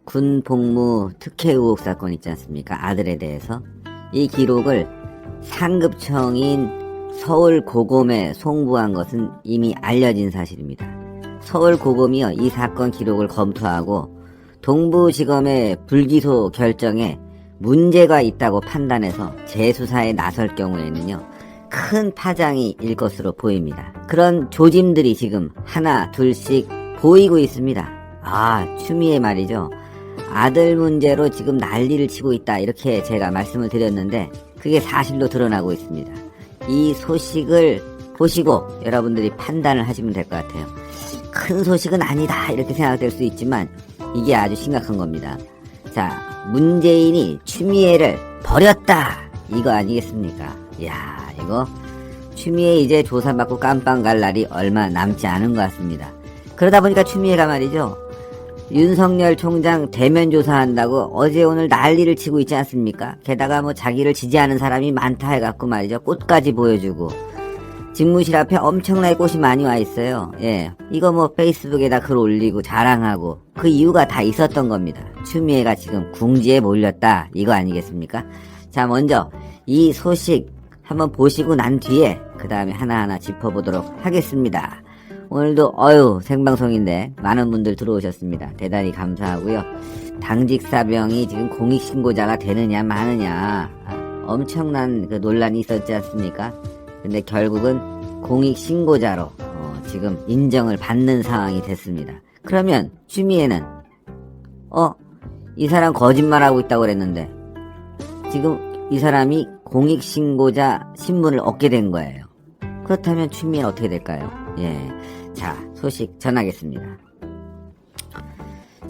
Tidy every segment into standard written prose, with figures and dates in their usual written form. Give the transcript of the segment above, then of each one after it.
군 복무 특혜 의혹 사건 있지 않습니까? 아들에 대해서. 이 기록을 상급청인 서울고검에 송부한 것은 이미 알려진 사실입니다. 서울고검이요, 이 사건 기록을 검토하고 동부지검의 불기소 결정에 문제가 있다고 판단해서 재수사에 나설 경우에는요, 큰 파장이 일 것으로 보입니다. 그런 조짐들이 지금 하나 둘씩 보이고 있습니다. 추미애 말이죠. 아들 문제로 지금 난리를 치고 있다, 이렇게 제가 말씀을 드렸는데 그게 사실로 드러나고 있습니다. 이 소식을 보시고 여러분들이 판단을 하시면 될 것 같아요. 큰 소식은 아니다 이렇게 생각될 수 있지만 이게 아주 심각한 겁니다. 자, 문재인이 추미애를 버렸다, 이거 아니겠습니까? 이야, 이거 추미애 이제 조사받고 깜빵 갈 날이 얼마 남지 않은 것 같습니다. 그러다 보니까 추미애가 말이죠, 윤석열 총장 대면 조사한다고 어제 오늘 난리를 치고 있지 않습니까? 게다가 뭐 자기를 지지하는 사람이 많다 해갖고 말이죠, 꽃까지 보여주고 집무실 앞에 엄청나게 꽃이 많이 와 있어요. 예, 이거 뭐 페이스북에다 글 올리고 자랑하고 그 이유가 다 있었던 겁니다. 추미애가 지금 궁지에 몰렸다, 이거 아니겠습니까? 자, 먼저 이 소식 한번 보시고 난 뒤에 그 다음에 하나하나 짚어보도록 하겠습니다. 오늘도 생방송인데 많은 분들 들어오셨습니다. 대단히 감사하고요. 당직 사병이 지금 공익신고자가 되느냐 마느냐 엄청난 그 논란이 있었지 않습니까? 근데 결국은 공익신고자로 지금 인정을 받는 상황이 됐습니다. 그러면 추미애는 이 사람 거짓말하고 있다고 그랬는데 지금 이 사람이 공익신고자 신분을 얻게 된 거예요. 그렇다면 추미애는 어떻게 될까요? 예, 자, 소식 전하겠습니다.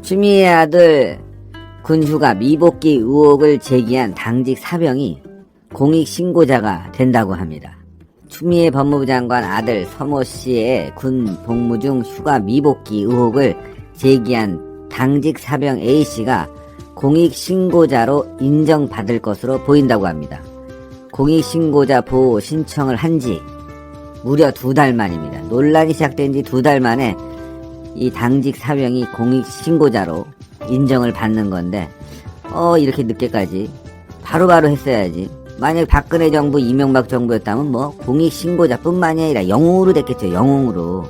추미애 아들 군휴가 미복귀 의혹을 제기한 당직 사병이 공익신고자가 된다고 합니다. 추미애 법무부 장관 아들 서모 씨의 군 복무 중 휴가 미복귀 의혹을 제기한 당직 사병 A씨가 공익신고자로 인정받을 것으로 보인다고 합니다. 공익신고자 보호 신청을 한 지 무려 2달 만입니다. 논란이 시작된 지 2달 만에 이 당직 사병이 공익신고자로 인정을 받는 건데 이렇게 늦게까지 바로바로 했어야지. 만약 박근혜 정부, 이명박 정부였다면 뭐 공익신고자뿐만이 아니라 영웅으로 됐겠죠. 영웅으로.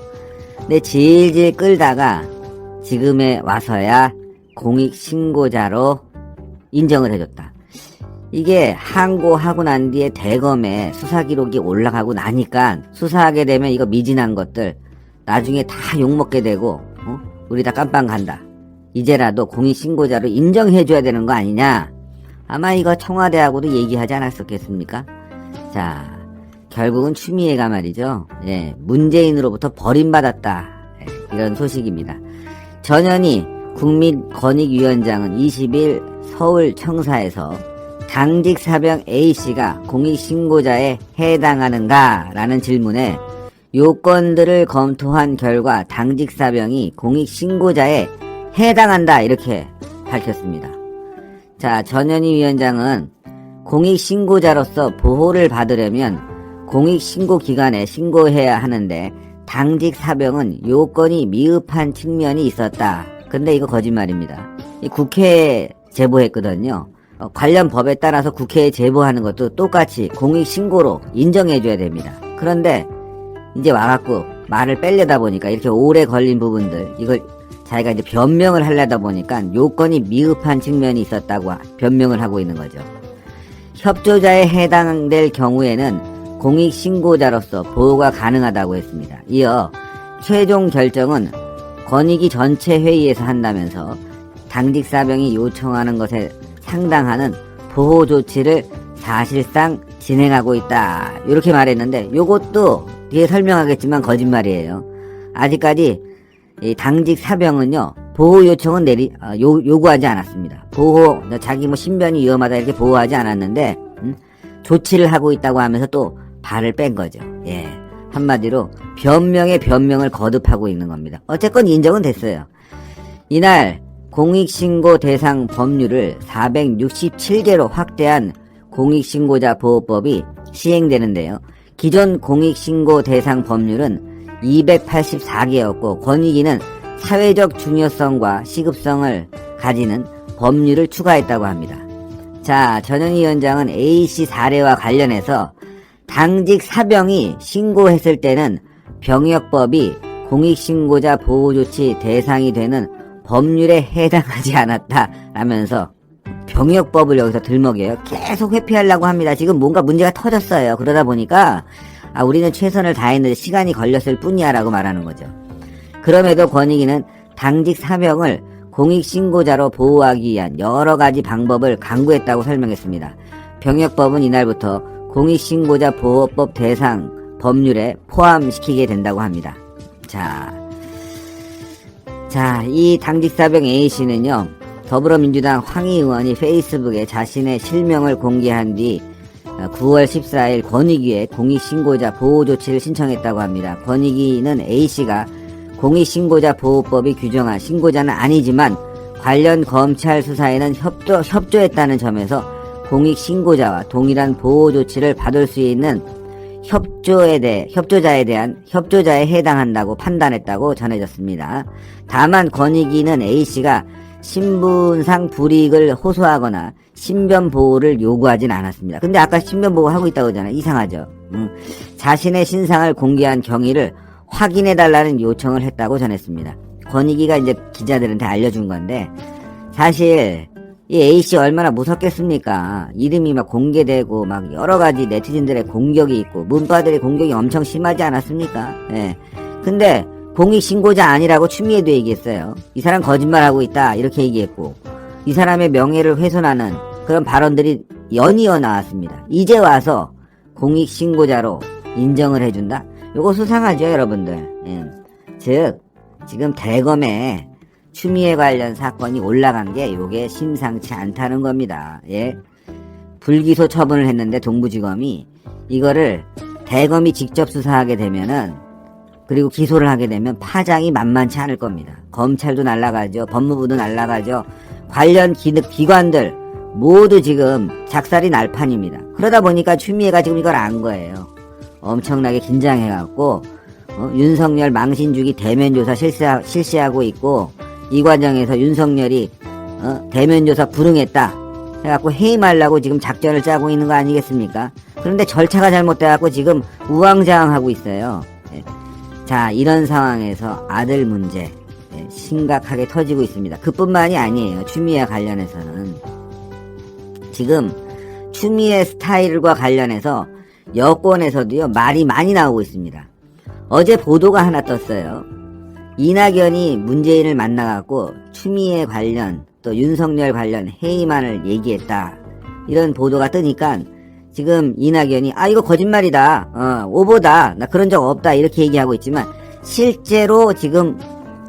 근데 질질 끌다가 지금에 와서야 공익신고자로 인정을 해줬다. 이게 항고하고 난 뒤에 대검에 수사 기록이 올라가고 나니까 수사하게 되면 이거 미진한 것들 나중에 다 욕먹게 되고 우리 다 깜빵 간다. 이제라도 공익신고자로 인정해줘야 되는 거 아니냐. 아마 이거 청와대하고도 얘기하지 않았었겠습니까? 자, 결국은 추미애가 말이죠, 예, 문재인으로부터 버림받았다, 이런 소식입니다. 전현희 국민권익위원장은 20일 서울 청사에서 당직 사병 A씨가 공익신고자에 해당하는가? 라는 질문에 요건들을 검토한 결과 당직 사병이 공익신고자에 해당한다, 이렇게 밝혔습니다. 자, 전현희 위원장은 공익신고자로서 보호를 받으려면 공익신고기관에 신고해야 하는데 당직 사병은 요건이 미흡한 측면이 있었다. 근데 이거 거짓말입니다. 이 국회에 제보했거든요. 관련 법에 따라서 국회에 제보하는 것도 똑같이 공익신고로 인정해줘야 됩니다. 그런데 이제 와갖고 말을 빼려다 보니까 이렇게 오래 걸린 부분들, 이걸 자기가 이제 변명을 하려다 보니까 요건이 미흡한 측면이 있었다고 변명을 하고 있는 거죠. 협조자에 해당될 경우에는 공익신고자로서 보호가 가능하다고 했습니다. 이어 최종 결정은 권익위 전체 회의에서 한다면서 당직 사병이 요청하는 것에 상당하는 보호 조치를 사실상 진행하고 있다, 이렇게 말했는데 요것도 뒤에 설명하겠지만 거짓말이에요. 아직까지 이 당직 사병은요, 보호 요청은 요구하지 않았습니다. 보호, 자기 뭐 신변이 위험하다 이렇게 보호하지 않았는데 조치를 하고 있다고 하면서 또 발을 뺀 거죠. 예, 한마디로 변명에 변명을 거듭하고 있는 겁니다. 어쨌건 인정은 됐어요. 이날 공익신고 대상 법률을 467개로 확대한 공익신고자 보호법이 시행되는데요. 기존 공익신고 대상 법률은 284개였고 권익위는 사회적 중요성과 시급성을 가지는 법률을 추가했다고 합니다. 자, 전현희 위원장은 A씨 사례와 관련해서 당직 사병이 신고했을 때는 병역법이 공익신고자 보호조치 대상이 되는 법률에 해당하지 않았다라면서 병역법을 여기서 들먹여요. 계속 회피하려고 합니다. 지금 뭔가 문제가 터졌어요. 그러다 보니까 우리는 최선을 다했는데 시간이 걸렸을 뿐이야 라고 말하는 거죠. 그럼에도 권익위는 당직 사병을 공익신고자로 보호하기 위한 여러 가지 방법을 강구했다고 설명했습니다. 병역법은 이날부터 공익신고자 보호법 대상 법률에 포함시키게 된다고 합니다. 자, 이 당직사병 A씨는요, 더불어민주당 황희 의원이 페이스북에 자신의 실명을 공개한 뒤 9월 14일 권익위에 공익신고자 보호조치를 신청했다고 합니다. 권익위는 A씨가 공익신고자 보호법이 규정한 신고자는 아니지만 관련 검찰 수사에는 협조했다는 점에서 공익신고자와 동일한 보호조치를 받을 수 있는 협조자에 해당한다고 판단했다고 전해졌습니다. 다만 권익위는 A씨가 신분상 불이익을 호소하거나 신변 보호를 요구하진 않았습니다. 근데 아까 신변 보호 하고 있다고 하잖아요. 이상하죠. 자신의 신상을 공개한 경위를 확인해달라는 요청을 했다고 전했습니다. 권익위가 이제 기자들한테 알려준 건데, 사실 이 A씨 얼마나 무섭겠습니까? 이름이 막 공개되고 막 여러 가지 네티즌들의 공격이 있고 문파들의 공격이 엄청 심하지 않았습니까? 예. 근데 공익신고자 아니라고 추미애도 얘기했어요. 이 사람 거짓말하고 있다 이렇게 얘기했고, 이 사람의 명예를 훼손하는 그런 발언들이 연이어 나왔습니다. 이제 와서 공익신고자로 인정을 해준다? 요거 수상하죠, 여러분들. 예. 즉 지금 대검에 추미애 관련 사건이 올라간 게 요게 심상치 않다는 겁니다. 예. 불기소 처분을 했는데 동부지검이 이거를 대검이 직접 수사하게 되면은, 그리고 기소를 하게 되면 파장이 만만치 않을 겁니다. 검찰도 날아가죠. 법무부도 날아가죠. 관련 기관들 모두 지금 작살이 날 판입니다. 그러다 보니까 추미애가 지금 이걸 안 거예요. 엄청나게 긴장해갖고 윤석열 망신주기 대면조사 실시하고 있고, 이 과정에서 윤석열이 대면조사 불응했다 해갖고 해임하려고 지금 작전을 짜고 있는 거 아니겠습니까? 그런데 절차가 잘못돼갖고 지금 우왕좌왕하고 있어요. 예. 자, 이런 상황에서 아들 문제 심각하게 터지고 있습니다. 그뿐만이 아니에요. 추미애와 관련해서는 지금 추미애 스타일과 관련해서 여권에서도요 말이 많이 나오고 있습니다. 어제 보도가 하나 떴어요. 이낙연이 문재인을 만나갖고 추미애 관련 또 윤석열 관련 해임안을 얘기했다, 이런 보도가 뜨니까 지금 이낙연이 이거 거짓말이다, 오보다, 나 그런 적 없다 이렇게 얘기하고 있지만 실제로 지금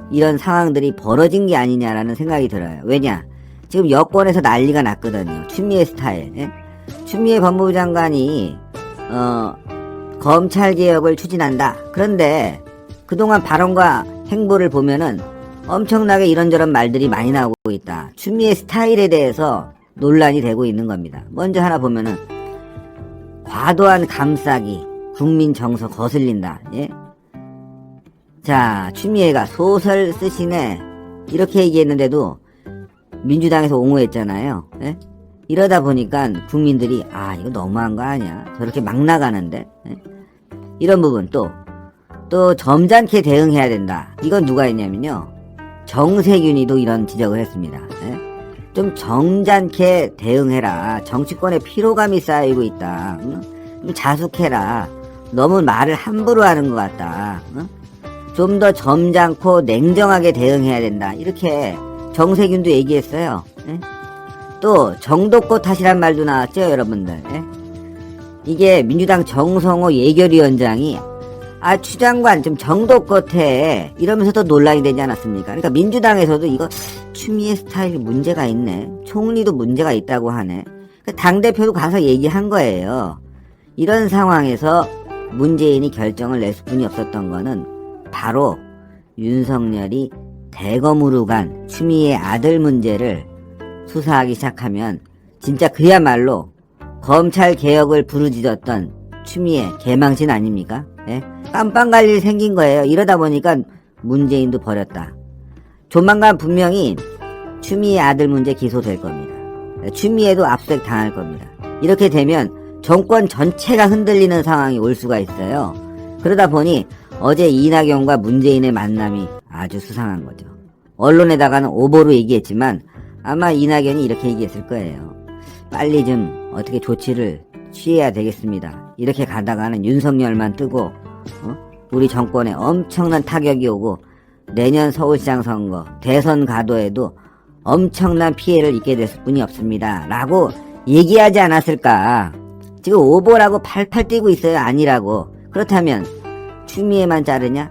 이런 상황들이 벌어진 게 아니냐라는 생각이 들어요. 왜냐, 지금 여권에서 난리가 났거든요. 추미애 스타일. 예? 추미애 법무부 장관이 검찰개혁을 추진한다. 그런데 그동안 발언과 행보를 보면은 엄청나게 이런저런 말들이 많이 나오고 있다. 추미애 스타일에 대해서 논란이 되고 있는 겁니다. 먼저 하나 보면은 과도한 감싸기, 국민 정서 거슬린다. 예? 자, 추미애가 소설 쓰시네 이렇게 얘기했는데도 민주당에서 옹호했잖아요. 예? 이러다 보니까 국민들이 이거 너무한 거 아니야, 저렇게 막 나가는데. 예? 이런 부분 또 점잖게 대응해야 된다. 이건 누가 했냐면요, 정세균이도 이런 지적을 했습니다. 예? 좀 점잖게 대응해라. 정치권에 피로감이 쌓이고 있다. 좀 자숙해라. 너무 말을 함부로 하는 것 같다. 좀 더 점잖고 냉정하게 대응해야 된다. 이렇게 정세균도 얘기했어요. 예? 또 정도껏 탓이란 말도 나왔죠, 여러분들. 예? 이게 민주당 정성호 예결위원장이 추 장관 좀 정도껏 해 이러면서도 논란이 되지 않았습니까? 그러니까 민주당에서도 이거 추미애 스타일이 문제가 있네, 총리도 문제가 있다고 하네, 당대표도 가서 얘기한 거예요. 이런 상황에서 문재인이 결정을 낼 수뿐이 없었던 거는 바로 윤석열이 대검으로 간 추미애 아들 문제를 수사하기 시작하면 진짜 그야말로 검찰 개혁을 부르짖었던 추미애 개망신 아닙니까? 예? 깜빵 갈 일이 생긴 거예요. 이러다 보니까 문재인도 버렸다. 조만간 분명히 추미애 아들 문제 기소될 겁니다. 추미애도 압수수색 당할 겁니다. 이렇게 되면 정권 전체가 흔들리는 상황이 올 수가 있어요. 그러다 보니 어제 이낙연과 문재인의 만남이 아주 수상한 거죠. 언론에다가는 오보로 얘기했지만 아마 이낙연이 이렇게 얘기했을 거예요. 빨리 좀 어떻게 조치를 취해야 되겠습니다. 이렇게 가다가는 윤석열만 뜨고 우리 정권에 엄청난 타격이 오고 내년 서울시장 선거, 대선 가도에도 엄청난 피해를 입게 됐을 뿐이 없습니다. 라고 얘기하지 않았을까. 지금 오보라고 팔팔 뛰고 있어요. 아니라고. 그렇다면 추미애만 자르냐?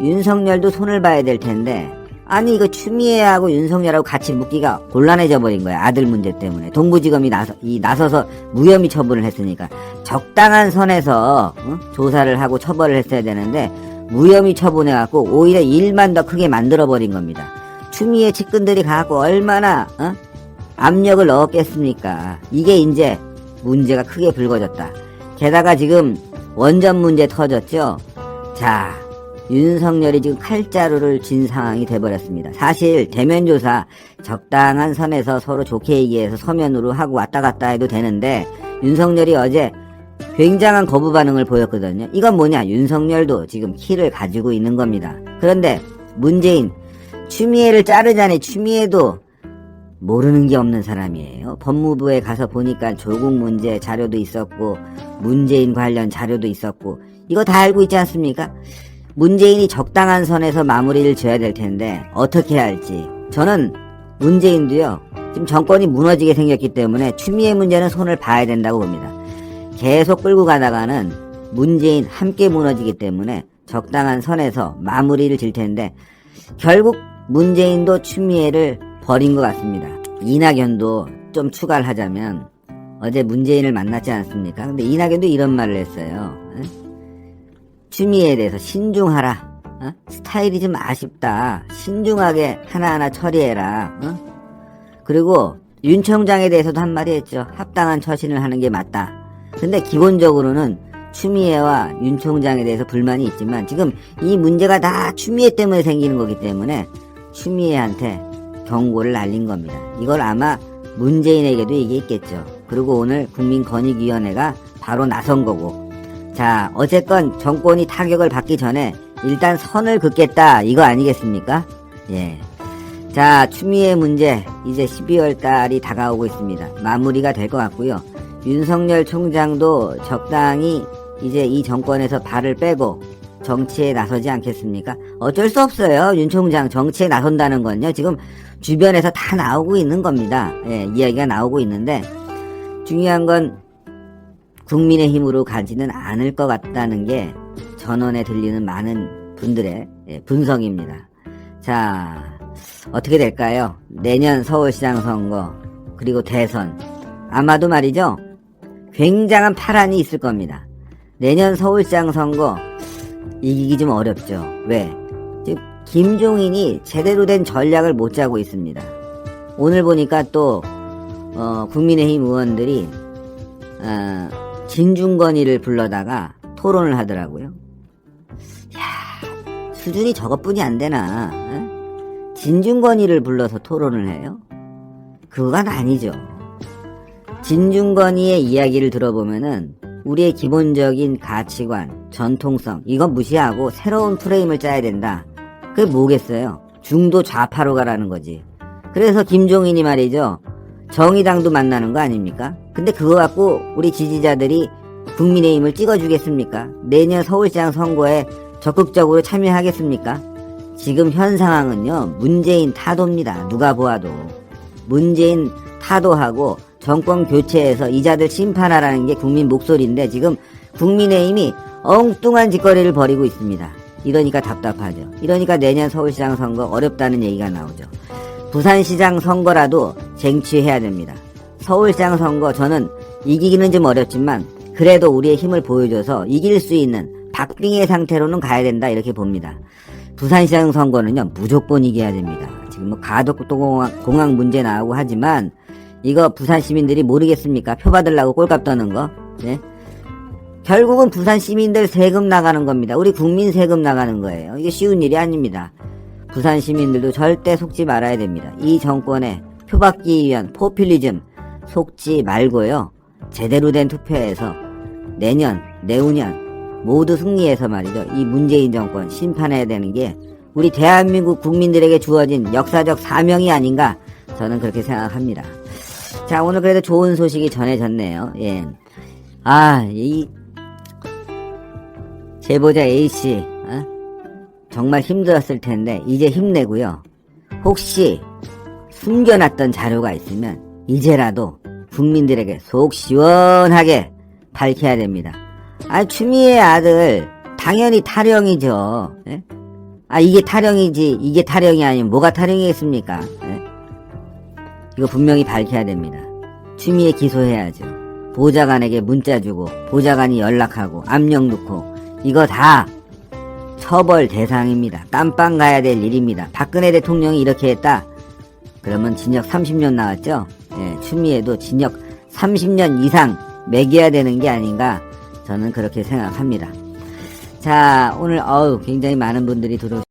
윤석열도 손을 봐야 될 텐데 아니 이거 추미애하고 윤석열하고 같이 묶기가 곤란해져 버린 거야. 아들 문제 때문에. 동부지검이 나서서 무혐의 처분을 했으니까 적당한 선에서 조사를 하고 처벌을 했어야 되는데 무혐의 처분해갖고 오히려 일만 더 크게 만들어버린 겁니다. 추미애 측근들이 가갖고 얼마나 압력을 넣었겠습니까. 이게 이제 문제가 크게 불거졌다. 게다가 지금 원전 문제 터졌죠. 자, 윤석열이 지금 칼자루를 쥔 상황이 돼버렸습니다. 사실 대면 조사 적당한 선에서 서로 좋게 얘기해서 서면으로 하고 왔다 갔다 해도 되는데 윤석열이 어제 굉장한 거부 반응을 보였거든요. 이건 뭐냐? 윤석열도 지금 키를 가지고 있는 겁니다. 그런데 문재인 추미애를 자르자니 추미애도 모르는 게 없는 사람이에요. 법무부에 가서 보니까 조국 문제 자료도 있었고 문재인 관련 자료도 있었고 이거 다 알고 있지 않습니까? 문재인이 적당한 선에서 마무리를 지어야 될 텐데 어떻게 해야 할지. 저는 문재인도요. 지금 정권이 무너지게 생겼기 때문에 추미애 문제는 손을 봐야 된다고 봅니다. 계속 끌고 가다가는 문재인 함께 무너지기 때문에 적당한 선에서 마무리를 질 텐데 결국 문재인도 추미애를 버린 것 같습니다. 이낙연도 좀 추가를 하자면 어제 문재인을 만났지 않습니까? 근데 이낙연도 이런 말을 했어요. 추미애에 대해서 신중하라. 스타일이 좀 아쉽다. 신중하게 하나하나 처리해라. 그리고 윤 총장에 대해서도 한마디 했죠. 합당한 처신을 하는 게 맞다. 근데 기본적으로는 추미애와 윤 총장에 대해서 불만이 있지만 지금 이 문제가 다 추미애 때문에 생기는 거기 때문에 추미애한테 경고를 날린 겁니다. 이걸 아마 문재인에게도 얘기했겠죠. 그리고 오늘 국민권익위원회가 바로 나선 거고. 자, 어쨌건 정권이 타격을 받기 전에 일단 선을 긋겠다 이거 아니겠습니까? 예. 자, 추미애 문제 이제 12월 달이 다가오고 있습니다. 마무리가 될 것 같고요. 윤석열 총장도 적당히 이제 이 정권에서 발을 빼고 정치에 나서지 않겠습니까? 어쩔 수 없어요. 윤 총장 정치에 나선다는 건요. 지금 주변에서 다 나오고 있는 겁니다. 예, 이야기가 나오고 있는데 중요한 건 국민의힘으로 가지는 않을 것 같다는 게 전원에 들리는 많은 분들의 분석입니다. 자, 어떻게 될까요? 내년 서울시장 선거 그리고 대선 아마도 말이죠. 굉장한 파란이 있을 겁니다. 내년 서울시장 선거 이기기 좀 어렵죠. 왜? 지금 김종인이 제대로 된 전략을 못 짜고 있습니다. 오늘 보니까 또 국민의힘 의원들이 진중권이를 불러다가 토론을 하더라고요. 야, 수준이 저것뿐이 안 되나? 진중권이를 불러서 토론을 해요? 그건 아니죠. 진중권이의 이야기를 들어보면은 우리의 기본적인 가치관, 전통성 이건 무시하고 새로운 프레임을 짜야 된다. 그게 뭐겠어요? 중도 좌파로 가라는 거지. 그래서 김종인이 말이죠. 정의당도 만나는 거 아닙니까? 근데 그거 갖고 우리 지지자들이 국민의힘을 찍어주겠습니까? 내년 서울시장 선거에 적극적으로 참여하겠습니까? 지금 현 상황은요. 문재인 타도입니다. 누가 보아도. 문재인 타도하고 정권 교체해서 이자들 심판하라는 게 국민 목소리인데 지금 국민의힘이 엉뚱한 짓거리를 벌이고 있습니다. 이러니까 답답하죠. 이러니까 내년 서울시장 선거 어렵다는 얘기가 나오죠. 부산시장 선거라도 쟁취해야 됩니다. 서울시장 선거 저는 이기기는 좀 어렵지만 그래도 우리의 힘을 보여줘서 이길 수 있는 박빙의 상태로는 가야 된다 이렇게 봅니다. 부산시장 선거는요 무조건 이겨야 됩니다. 지금 뭐 가덕공항 문제 나오고 하지만 이거 부산 시민들이 모르겠습니까? 표 받으려고 꼴값 떠는 거. 네? 결국은 부산 시민들 세금 나가는 겁니다. 우리 국민 세금 나가는 거예요. 이게 쉬운 일이 아닙니다. 부산 시민들도 절대 속지 말아야 됩니다. 이 정권의 표받기 위한 포퓰리즘 속지 말고요. 제대로 된 투표에서 내년, 내후년 모두 승리해서 말이죠. 이 문재인 정권 심판해야 되는 게 우리 대한민국 국민들에게 주어진 역사적 사명이 아닌가 저는 그렇게 생각합니다. 자, 오늘 그래도 좋은 소식이 전해졌네요. 예. 이 제보자 A씨 정말 힘들었을 텐데 이제 힘내고요. 혹시 숨겨놨던 자료가 있으면 이제라도 국민들에게 속 시원하게 밝혀야 됩니다. 추미애 아들 당연히 타령이죠. 예? 이게 타령이지 이게 타령이 아니면 뭐가 타령이겠습니까? 예? 이거 분명히 밝혀야 됩니다. 추미애 기소해야죠. 보좌관에게 문자 주고 보좌관이 연락하고 압력 넣고 이거 다 처벌 대상입니다. 깜빵 가야 될 일입니다. 박근혜 대통령이 이렇게 했다. 그러면 징역 30년 나왔죠? 예, 추미애도 징역 30년 이상 매겨야 되는 게 아닌가 저는 그렇게 생각합니다. 자, 오늘 굉장히 많은 분들이 들어오셨습니다.